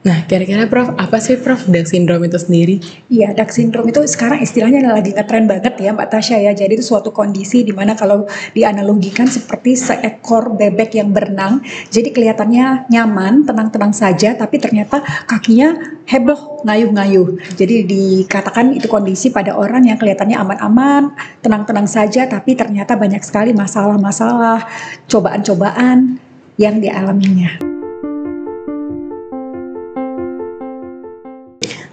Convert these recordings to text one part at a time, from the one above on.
Nah, kira-kira Prof, apa sih Prof Down syndrome itu sendiri? Iya, Down syndrome itu sekarang istilahnya lagi ngetren banget ya Mbak Tasya ya. Jadi itu suatu kondisi di mana kalau dianalogikan seperti seekor bebek yang berenang. Jadi kelihatannya nyaman, tenang-tenang saja, tapi ternyata kakinya heboh, ngayuh-ngayuh. Jadi dikatakan itu kondisi pada orang yang kelihatannya aman-aman, tenang-tenang saja, tapi ternyata banyak sekali masalah-masalah, cobaan-cobaan yang dialaminya.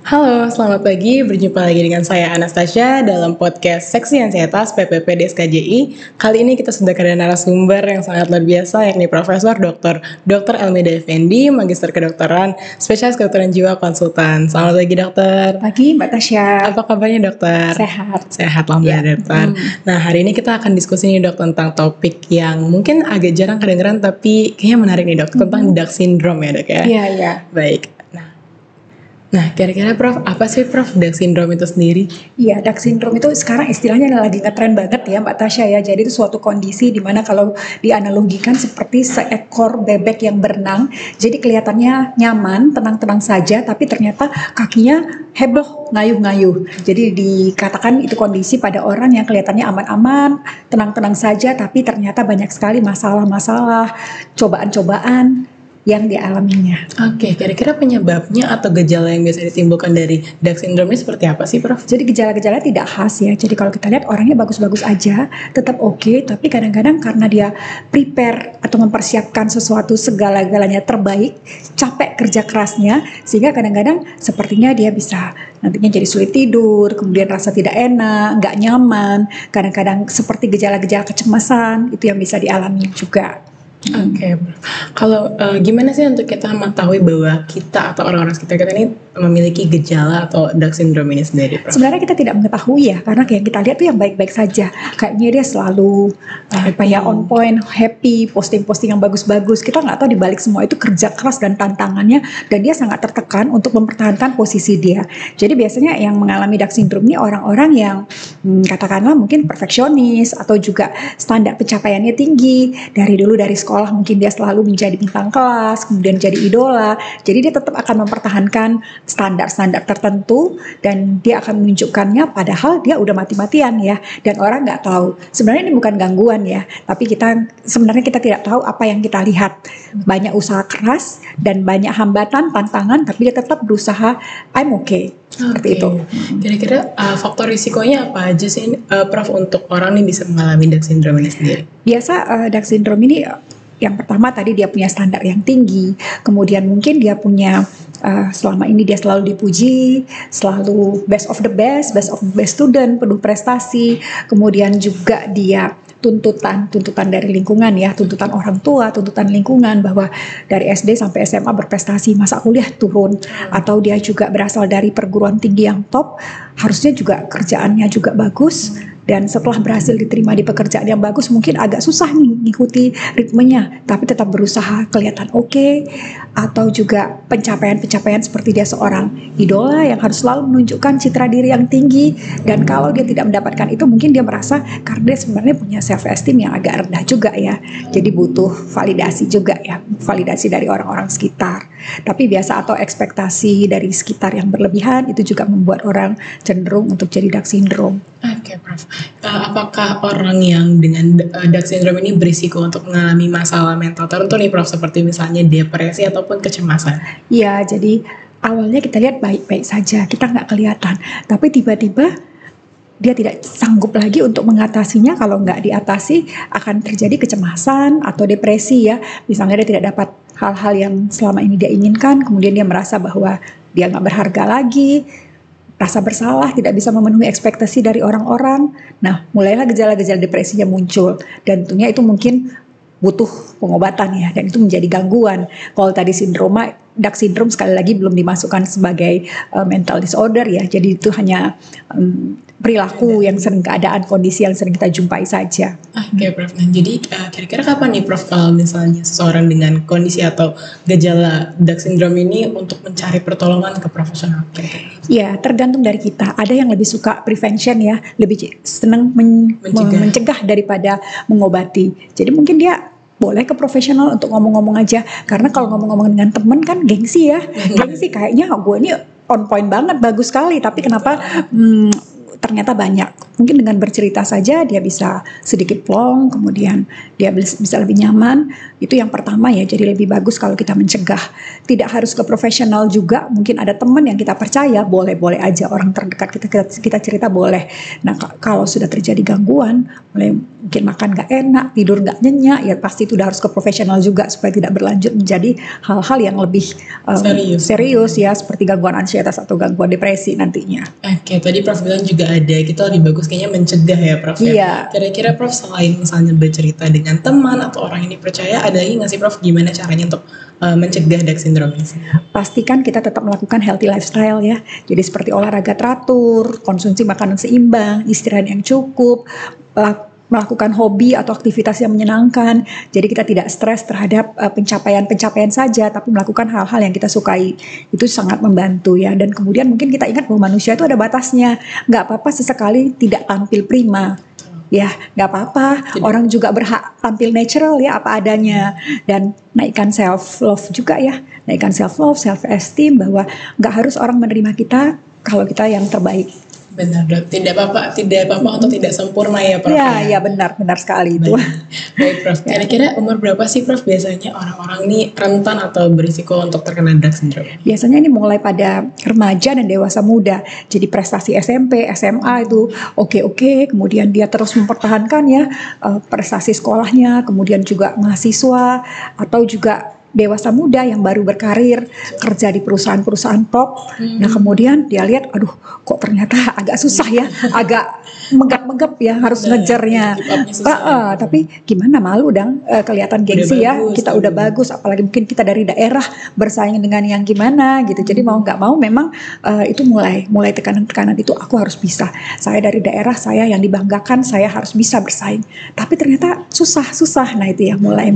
Halo, selamat pagi. Berjumpa lagi dengan saya Anastasia dalam podcast Seksi Ansietas PPP DSKJI. Kali ini kita sudah kedatangan narasumber yang sangat luar biasa, yakni Profesor Dr. Elmida Effendi, Magister Kedokteran, Spesialis Kedokteran Jiwa Konsultan. Selamat pagi, Dokter. Pagi, Mbak Tasya. Apa kabarnya, Dokter? Sehat, alhamdulillah, Dokter. Nah, hari ini kita akan diskusi nih, Dok, tentang topik yang mungkin agak jarang kedengeran, tapi kayaknya menarik nih, Dok, tentang Down syndrome ya, Dok ya? Iya. Baik. Nah, kira-kira Prof, apa sih Prof Down syndrome itu sendiri? Iya, Down syndrome itu sekarang istilahnya lagi ngetren banget ya Mbak Tasya ya. Jadi itu suatu kondisi di mana kalau dianalogikan seperti seekor bebek yang berenang. Jadi kelihatannya nyaman, tenang-tenang saja, tapi ternyata kakinya heboh, ngayuh-ngayuh. Jadi dikatakan itu kondisi pada orang yang kelihatannya aman-aman, tenang-tenang saja, tapi ternyata banyak sekali masalah-masalah, cobaan-cobaan yang dialaminya. Oke, kira-kira penyebabnya atau gejala yang biasa ditimbulkan dari Down syndrome ini seperti apa sih, Prof? Jadi gejala-gejala tidak khas ya. Jadi kalau kita lihat orangnya bagus-bagus aja, tetap oke, tapi kadang-kadang karena dia prepare atau mempersiapkan sesuatu segala-galanya terbaik, capek kerja kerasnya, sehingga kadang-kadang sepertinya dia bisa nantinya jadi sulit tidur, kemudian rasa tidak enak, nggak nyaman, kadang-kadang seperti gejala-gejala kecemasan, itu yang bisa dialami juga. Oke, kalau gimana sih untuk kita mengetahui bahwa kita atau orang-orang sekitar kita ini memiliki gejala atau Down syndrome ini sendiri, Prof? Sebenarnya kita tidak mengetahui ya, karena yang kita lihat tuh yang baik-baik saja. Kayaknya dia selalu on point, happy, posting-posting yang bagus-bagus. Kita nggak tahu dibalik semua itu kerja keras dan tantangannya, dan dia sangat tertekan untuk mempertahankan posisi dia. Jadi biasanya yang mengalami Down syndrome ini orang-orang yang katakanlah mungkin perfeksionis atau juga standar pencapaiannya tinggi. Dari sekolah mungkin dia selalu menjadi bintang kelas, kemudian jadi idola. Jadi dia tetap akan mempertahankan standar-standar tertentu dan dia akan menunjukkannya padahal dia udah mati-matian ya. Dan orang nggak tahu. Sebenarnya ini bukan gangguan ya, tapi sebenarnya kita tidak tahu apa yang kita lihat. Banyak usaha keras dan banyak hambatan, tantangan, tapi dia tetap berusaha, I'm okay. Seperti itu. Kira-kira faktor risikonya apa aja sih, Prof, untuk orang nih bisa mengalami Down syndrome ini sendiri? Biasa Down syndrome ini yang pertama tadi dia punya standar yang tinggi, kemudian mungkin dia punya selama ini dia selalu dipuji, selalu best of the best student, penuh prestasi, kemudian juga dia tuntutan dari lingkungan ya, tuntutan orang tua, tuntutan lingkungan bahwa dari SD sampai SMA berprestasi, masa kuliah turun, atau dia juga berasal dari perguruan tinggi yang top, harusnya juga kerjaannya juga bagus. Dan setelah berhasil diterima di pekerjaan yang bagus, mungkin agak susah nih ngikuti ritmenya, tapi tetap berusaha kelihatan oke. Atau juga pencapaian-pencapaian seperti dia seorang idola yang harus selalu menunjukkan citra diri yang tinggi. Dan kalau dia tidak mendapatkan itu, mungkin dia merasa karena dia sebenarnya punya self esteem yang agak rendah juga ya. Jadi butuh validasi juga ya, validasi dari orang-orang sekitar. Tapi biasa atau ekspektasi dari sekitar yang berlebihan itu juga membuat orang cenderung untuk jadi Down syndrome. Oke, Prof. Apakah orang yang dengan Down syndrome ini berisiko untuk mengalami masalah mental tertentu nih, Prof, seperti misalnya depresi ataupun kecemasan? Iya, jadi awalnya kita lihat baik-baik saja, kita nggak kelihatan, tapi tiba-tiba dia tidak sanggup lagi untuk mengatasinya. Kalau nggak diatasi akan terjadi kecemasan atau depresi ya. Misalnya dia tidak dapat hal-hal yang selama ini dia inginkan, kemudian dia merasa bahwa dia nggak berharga lagi, rasa bersalah, tidak bisa memenuhi ekspektasi dari orang-orang. Nah, mulailah gejala-gejala depresinya muncul, dan tentunya itu mungkin butuh pengobatan ya, dan itu menjadi gangguan. Kalau tadi Down syndrome sekali lagi belum dimasukkan sebagai mental disorder ya, jadi itu hanya perilaku yang sering, keadaan kondisi yang sering kita jumpai saja. Oke, Prof. Nah, jadi kira-kira kapan nih, Prof, kalau misalnya seseorang dengan kondisi atau gejala Down syndrome ini untuk mencari pertolongan ke profesional? Ya, tergantung dari kita. Ada yang lebih suka prevention ya, lebih senang mencegah daripada mengobati. Jadi mungkin dia boleh ke profesional untuk ngomong-ngomong aja. Karena kalau ngomong-ngomong dengan temen kan gengsi ya, gengsi kayaknya gue ini on point banget, bagus sekali. Tapi kenapa ternyata banyak. Mungkin dengan bercerita saja dia bisa sedikit plong, kemudian dia bisa lebih nyaman. Itu yang pertama ya, jadi lebih bagus kalau kita mencegah. Tidak harus ke profesional juga, mungkin ada teman yang kita percaya, boleh-boleh aja orang terdekat kita cerita boleh. Nah kalau sudah terjadi gangguan, mulai mungkin makan gak enak, tidur gak nyenyak, ya pasti itu udah harus ke profesional juga supaya tidak berlanjut menjadi hal-hal yang lebih serius ya, seperti gangguan ansietas atau gangguan depresi nantinya. Oke, tadi Prof bilang juga ada, kita lebih bagus kayaknya mencegah ya Prof ya. Iya. Kira-kira Prof selain misalnya bercerita dengan teman atau orang yang dipercaya, ada lagi nggak sih Prof gimana caranya untuk mencegah DAX syndrome ini? Pastikan kita tetap melakukan healthy lifestyle ya. Jadi seperti olahraga teratur, konsumsi makanan seimbang, istirahat yang cukup, melakukan hobi atau aktivitas yang menyenangkan. Jadi kita tidak stres terhadap pencapaian-pencapaian saja, tapi melakukan hal-hal yang kita sukai. Itu sangat membantu ya. Dan kemudian mungkin kita ingat bahwa manusia itu ada batasnya. Nggak apa-apa sesekali tidak tampil prima. Ya, nggak apa-apa. Orang juga berhak tampil natural ya, apa adanya. Dan naikkan self love juga ya. Naikkan self love, self esteem, bahwa nggak harus orang menerima kita kalau kita yang terbaik. Benar, tidak apa-apa atau tidak sempurna ya Prof. Ya benar sekali itu. Baik Prof, kira-kira umur berapa sih Prof biasanya orang-orang ini rentan atau berisiko untuk terkena DAX syndrome? Biasanya ini mulai pada remaja dan dewasa muda. Jadi prestasi SMP, SMA itu oke, kemudian dia terus mempertahankan ya prestasi sekolahnya, kemudian juga mahasiswa atau juga dewasa muda yang baru berkarir kerja di perusahaan-perusahaan top. Nah kemudian dia lihat, aduh kok ternyata agak susah ya, agak menggap-menggap ya harus ngejarnya. Tapi gimana, malu dong kelihatan gengsi ya, kita udah bagus, apalagi mungkin kita dari daerah bersaing dengan yang gimana gitu. Jadi mau nggak mau memang itu mulai tekanan-tekanan itu, aku harus bisa. Saya dari daerah, saya yang dibanggakan, saya harus bisa bersaing. Tapi ternyata susah. Nah itu ya mulai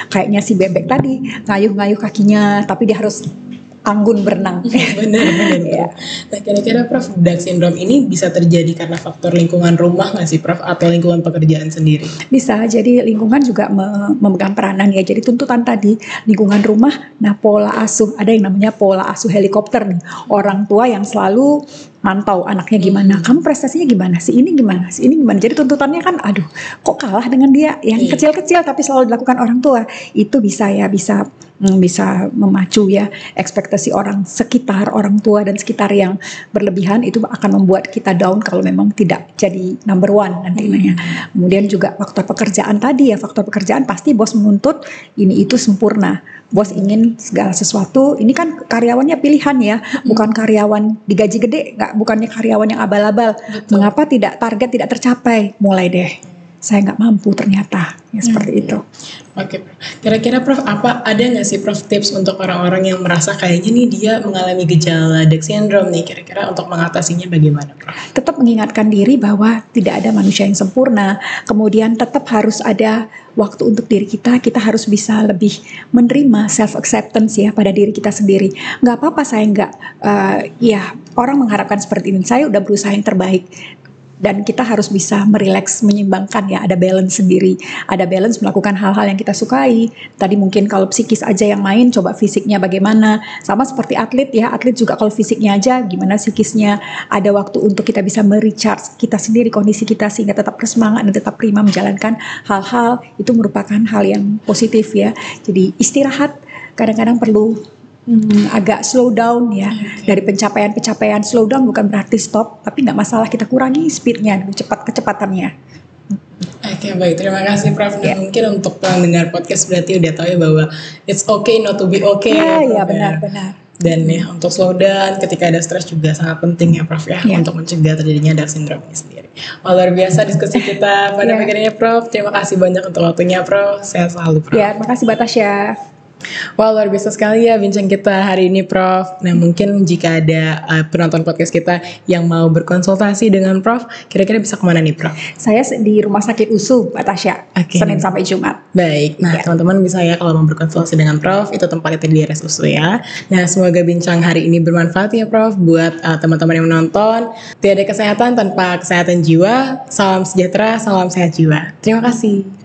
kayaknya si bebek tadi ngayuh-ngayuh kakinya, tapi dia harus anggun berenang. Benar. Ya. Nah kira-kira Prof, DAX syndrome ini bisa terjadi karena faktor lingkungan rumah nggak sih Prof, atau lingkungan pekerjaan sendiri? Bisa, jadi lingkungan juga memegang peranan ya. Jadi tuntutan tadi lingkungan rumah, nah pola asuh, ada yang namanya pola asuh helikopter nih. Orang tua yang selalu mantau anaknya gimana, kamu prestasinya gimana, si ini gimana. Jadi tuntutannya kan, aduh, kok kalah dengan dia yang kecil-kecil tapi selalu dilakukan orang tua. Itu bisa memacu ya ekspektasi orang sekitar, orang tua dan sekitar yang berlebihan. Itu akan membuat kita down kalau memang tidak jadi number one nantinya. Kemudian juga faktor pekerjaan tadi ya, faktor pekerjaan pasti bos menuntut ini itu sempurna. Bos ingin segala sesuatu, ini kan karyawannya pilihan ya, bukan karyawan digaji gede, bukannya karyawan yang abal-abal. Mengapa target tidak tercapai? Mulai deh, saya nggak mampu ternyata, ya seperti itu. Oke, kira-kira Prof, ada nggak sih Prof tips untuk orang-orang yang merasa kayaknya nih dia mengalami gejala DAX syndrome nih, kira-kira untuk mengatasinya bagaimana Prof? Tetap mengingatkan diri bahwa tidak ada manusia yang sempurna, kemudian tetap harus ada waktu untuk diri kita harus bisa lebih menerima self acceptance ya pada diri kita sendiri. Nggak apa-apa saya orang mengharapkan seperti ini, saya udah berusaha yang terbaik. Dan kita harus bisa merileks, menyeimbangkan ya, ada balance sendiri, ada balance melakukan hal-hal yang kita sukai. Tadi mungkin kalau psikis aja yang main, coba fisiknya bagaimana. Sama seperti atlet ya, atlet juga kalau fisiknya aja, gimana psikisnya. Ada waktu untuk kita bisa merecharge kita sendiri, kondisi kita, sehingga tetap bersemangat dan tetap prima menjalankan hal-hal. Itu merupakan hal yang positif ya. Jadi istirahat kadang-kadang perlu agak slow down ya. Dari pencapaian slow down bukan berarti stop, tapi nggak masalah, kita kurangi speednya, kecepatannya. Oke, baik, terima kasih Prof. Dan mungkin untuk pendengar podcast berarti udah tahu ya bahwa it's okay not to be okay ya benar. Dan ya untuk slow down ketika ada stres juga sangat penting ya Prof ya, untuk mencegah terjadinya DAX syndrome ini sendiri. Luar biasa diskusi kita pada pagi ini Prof. Terima kasih banyak untuk waktunya Prof. Sehat selalu Prof. Ya, terima kasih Batasya. Wah, luar biasa sekali ya bincang kita hari ini Prof. Nah mungkin jika ada penonton podcast kita yang mau berkonsultasi dengan Prof, kira-kira bisa kemana nih Prof? Saya di Rumah Sakit USU Batasya, Senin sampai Jumat. Baik, nah teman-teman bisa ya kalau mau berkonsultasi dengan Prof, itu tempatnya di RSUSU ya. Nah semoga bincang hari ini bermanfaat ya Prof buat teman-teman yang menonton. Tiada kesehatan tanpa kesehatan jiwa. Salam sejahtera, salam sehat jiwa. Terima kasih.